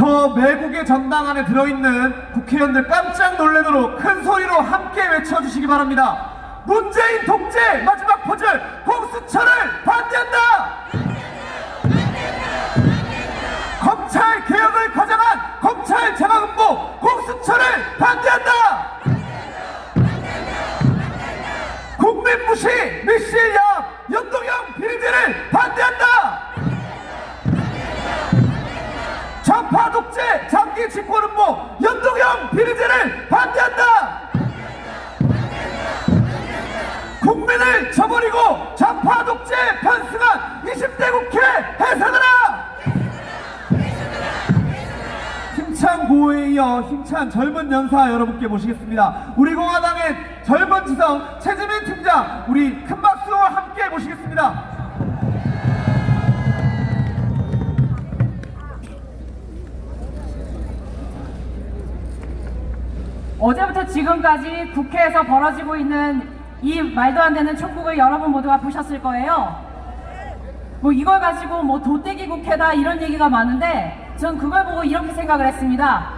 저 매국의 전당 안에 들어있는 국회의원들 깜짝 놀래도록 큰 소리로 함께 외쳐주시기 바랍니다. 문재인 독재 마지막 퍼즐 공수처를 반대한다! 검찰 개혁을 가장한 검찰 재방운부 공수처를 반대한다! 국민 무시 밀실 야합 연동형 비리들을 반대한다! 좌파 독재 장기 집권운보 연동형 비리들을 반대한다! 국민을 저버리고 좌파 독재 편승한 20대 국회 해산하라! 힘찬 구호에 이어 힘찬 젊은 연사 여러분께 모시겠습니다. 우리 공화당의 젊은 지성 최지민 팀장, 우리 큰 박수와 함께 모시겠습니다. 어제부터 지금까지 국회에서 벌어지고 있는 이 말도 안 되는 촉구를 여러분 모두가 보셨을 거예요. 뭐 이걸 가지고 뭐 도떼기 국회다 이런 얘기가 많은데 전 그걸 보고 이렇게 생각을 했습니다.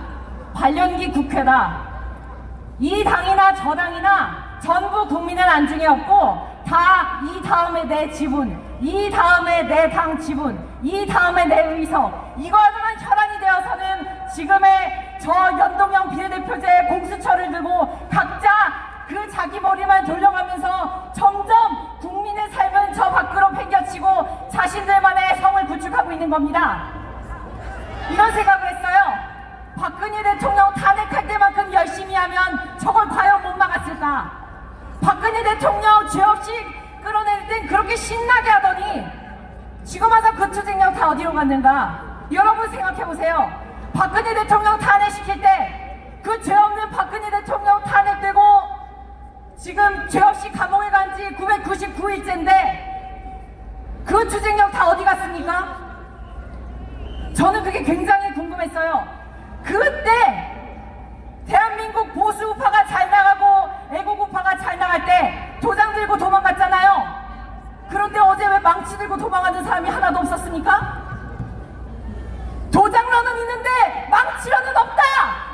발연기 국회다. 이 당이나 저 당이나 전부 국민은 안중에 없고 다 이 다음에 내 지분, 이 다음에 내 당 지분, 이 다음에 내 의석, 이거로만 혈안이 되어서는 지금의 저 연동형 비례대표제 공수처를 들고 각자 그 자기 머리만 돌려가면서 점점 국민의 삶은 저 밖으로 팽겨치고 자신들만의 성을 구축하고 있는 겁니다. 이런 생각을 했어요. 박근혜 대통령 탄핵할 때만큼 열심히 하면 저걸 과연 못 막았을까? 박근혜 대통령 죄 없이 끌어낼 땐 그렇게 신나게 하더니 지금 와서 그 투쟁력 다 어디로 갔는가? 여러분 생각해보세요. 박근혜 대통령 탄핵시킬 때 그 죄 없는 박근혜 대통령 탄핵되고 지금 죄 없이 감옥에 간 지 999일째인데 그 투쟁력 다 어디 갔습니까? 저는 그게 굉장히 궁금했어요. 그때 대한민국 보수 우파가 잘 나가고 애국 우파가 잘 나갈 때 도장 들고 도망갔잖아요. 그런데 어제 왜 망치 들고 도망가는 사람이 하나도 없었습니까? 도장로는 있는데 망치로는 없다!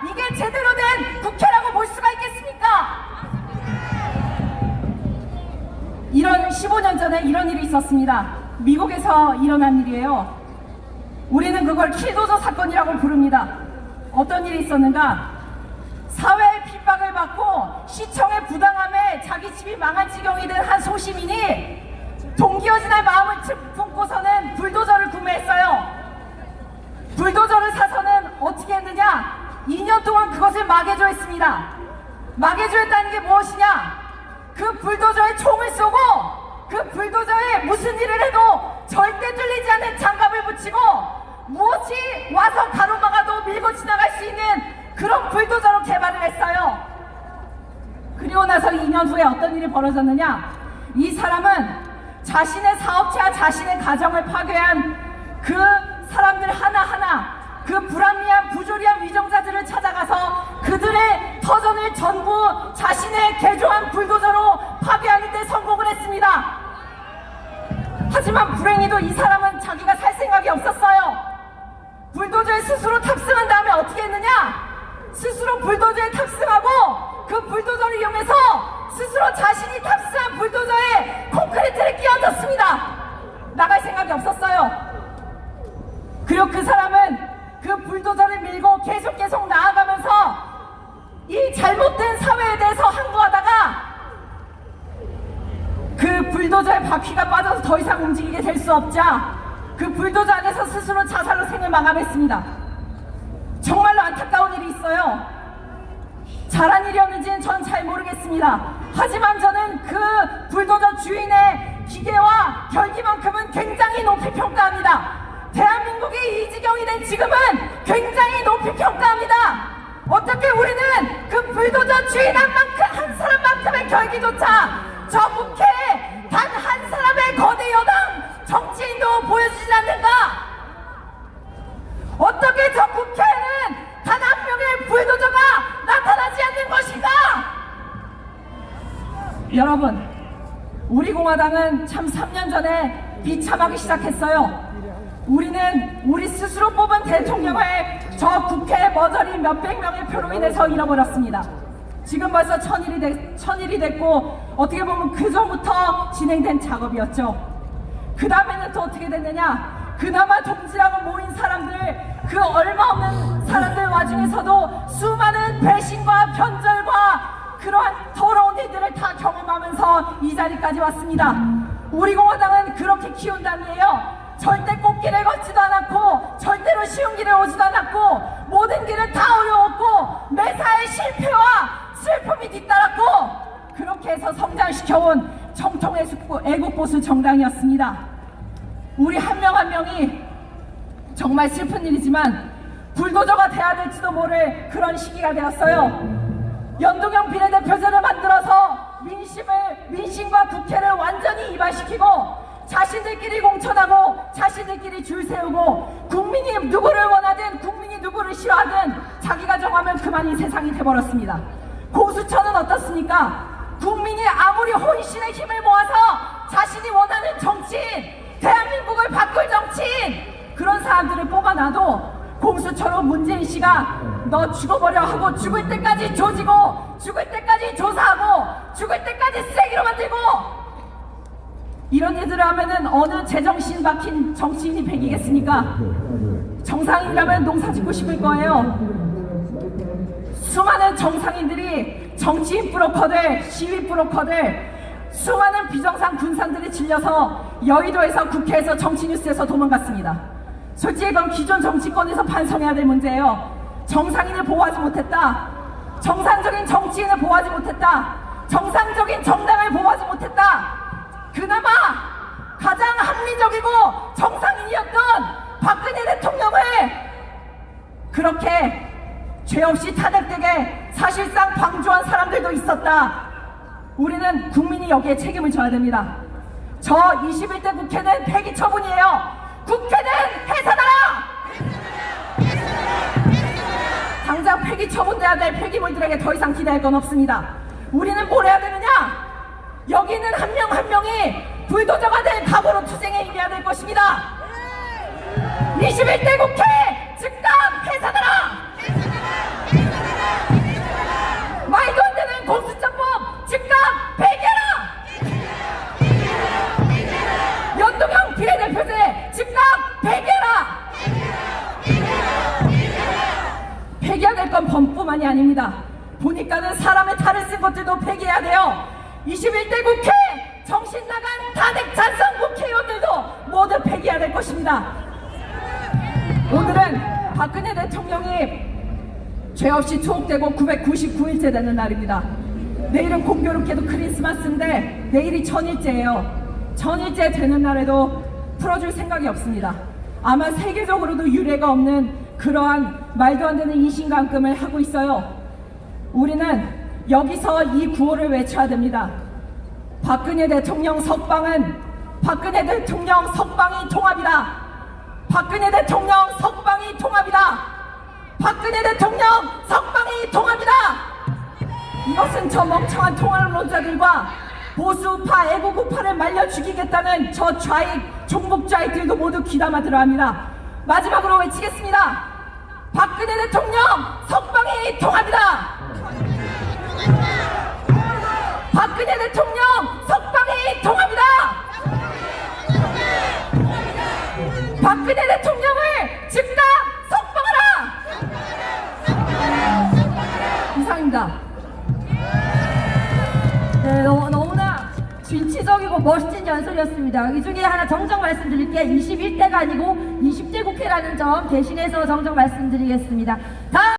이게 제대로 된 국회라고 볼 수가 있겠습니까? 이런 15년 전에 이런 일이 있었습니다. 미국에서 일어난 일이에요. 우리는 그걸 킬도저 사건이라고 부릅니다. 어떤 일이 있었는가? 사회의 핍박을 받고 시청의 부당함에 자기 집이 망한 지경이 된 한 소시민이 동기어진의 마음을 품고서는 불도저를 구매했어요. 불도저를 사서는 어떻게 했느냐? 2년 동안 그것을 마개조했습니다. 마개조했다는 게 무엇이냐? 그 불도저에 총을 쏘고 그 불도저에 무슨 일을 해도 절대 뚫리지 않는 장갑을 붙이고 무엇이 와서 가로막아도 밀고 지나갈 수 있는 그런 불도저로 개발을 했어요. 그리고 나서 2년 후에 어떤 일이 벌어졌느냐? 이 사람은 자신의 사업체와 자신의 가정을 파괴한 그 사람들 하나하나, 그 불합리한 부조리한 위정자들을 찾아가서 그들의 터전을 전부 자신의 개조한 불도저로 파괴하는 데 성공을 했습니다. 하지만 불행히도 이 사람은 자기가 살 생각이 없었어요. 불도저에 스스로 탑승한 다음에 어떻게 했느냐? 스스로 불도저에 탑승하고 그 불도저를 이용해서 스스로 자신이 탑승한 불도저에 콘크리트를 끼얹었습니다. 나갈 생각이 없었어요. 그리고 그 사람은 그 불도저를 밀고 계속 나아가면서 이 잘못된 사회에 대해서 항거하다가 그 불도저의 바퀴가 빠져서 더 이상 움직이게 될 수 없자 그 불도저 안에서 스스로 자살로 생을 마감했습니다. 정말로 안타까운 일이 있어요. 잘한 일이었는지는 전 잘 모르겠습니다. 하지만 저는 그 불도저 주인의 기계와 결기만큼은 굉장히 높이 평가합니다. 대한민국이 이 지경이 된 지금은 굉장히 높이 평가합니다. 어떻게 우리는 그 불도저 주인 한 사람만큼의 결기조차 저 국회에 단 한 사람의 거대 여당 정치인도 보여주지 않는가? 어떻게 저 국회에는 단 한 명의 불도저가 나타나지 않는 것인가? 여러분, 우리 공화당은 참 3년 전에 비참하기 시작했어요. 우리는 우리 스스로 뽑은 대통령을 저 국회 머저리 몇백 명의 표로 인해서 잃어버렸습니다. 지금 벌써 천일이 됐고 어떻게 보면 그 전부터 진행된 작업이었죠. 그 다음에는 또 어떻게 됐느냐? 그나마 동지라고 모인 사람들, 그 얼마 없는 사람들 와중에서도 수많은 배신과 변절과 그러한 더러운 일들을 다 경험하면서 이 자리까지 왔습니다. 우리 공화당은 그렇게 키운 당이에요. 절대 꽃길을 걷지도 않았고 절대로 쉬운 길에 오지도 않았고 모든 길은 다 어려웠고 매사에 실패와 슬픔이 뒤따랐고 그렇게 해서 성장시켜온 정통의 애국보수 정당이었습니다. 우리 한 명 한 명이 정말 슬픈 일이지만 불도저가 돼야 될지도 모를 그런 시기가 되었어요. 연동형 비례대표제를 만들어서 민심과 국회를 완전히 이발시키고 자신들끼리 공천하고 자신들끼리 줄 세우고 국민이 누구를 원하든 국민이 누구를 싫어하든 자기가 정하면 그만이 세상이 돼버렸습니다. 공수처는 어떻습니까? 국민이 아무리 혼신의 힘을 모아서 자신이 원하는 정치인, 대한민국을 바꿀 정치인 그런 사람들을 뽑아놔도 공수처로 문재인 씨가 너 죽어버려 하고 죽을 때까지 조지고 죽을 때까지 조사하고 죽을 때까지 쓰레기로 만들고 이런 일들을 하면은 어느 제정신 박힌 정치인이 백이겠습니까? 정상인이라면 농사 짓고 싶을 거예요. 수많은 정상인들이 정치인 브로커들, 시위 브로커들, 수많은 비정상 군산들이 질려서 여의도에서 국회에서 정치뉴스에서 도망갔습니다. 솔직히 그건 기존 정치권에서 반성해야 될 문제예요. 정상인을 보호하지 못했다. 정상적인 정치인을 보호하지 못했다. 정상적인 정당을 보호하지 못했다. 그나마 가장 합리적이고 정상인이었던 박근혜 대통령을 그렇게 죄 없이 탄핵되게 사실상 방조한 사람들도 있었다. 우리는 국민이 여기에 책임을 져야 됩니다. 저 21대 국회는 폐기 처분이에요. 국회는 해산하라! 당장 폐기 처분돼야 될 폐기물들에게 더 이상 기대할 건 없습니다. 우리는 뭘 해야 되느냐? 여기 있는 한 명 한 명이 불도저가 될 각오로 투쟁에 임해야 될 것입니다. 21대 국회 즉각 해산하라! 말도 안 되는 공수처법 즉각 폐기하라! 연동형 비례대표제 즉각 폐기하라! 폐기해야 될 건 법뿐만이 아닙니다. 보니까는 사람의 탈을 쓴 것들도 폐기해야 돼요. 21대 국회 정신 나간 탄핵 찬성 국회의원들도 모두 폐기해야 될 것입니다. 오늘은 박근혜 대통령이 죄 없이 투옥되고 999일째 되는 날입니다. 내일은 공교롭게도 크리스마스인데 내일이 천일째예요. 천일째 되는 날에도 풀어줄 생각이 없습니다. 아마 세계적으로도 유례가 없는 그러한 말도 안 되는 인신감금을 하고 있어요. 우리는 여기서 이 구호를 외쳐야 됩니다. 박근혜 대통령 석방은 박근혜 대통령 석방이 통합이다. 박근혜 대통령 석방이 통합이다. 박근혜 대통령 석방이 통합이다. 이것은 저 멍청한 통합론자들과 보수우파 애국우파를 말려 죽이겠다는 저 좌익 종북좌익들도 모두 귀담아 들어야 합니다. 마지막으로 외치겠습니다. 박근혜 대통령 석방이 통합이다. 박근혜 대통령 석방이 통합니다. 박근혜 대통령을 즉각 석방하라. 이상입니다. 네, 너무나 진취적이고 멋진 연설이었습니다. 이 중에 하나 정정 말씀드릴게 21대가 아니고 20대 국회라는 점 대신해서 정정 말씀드리겠습니다. 다음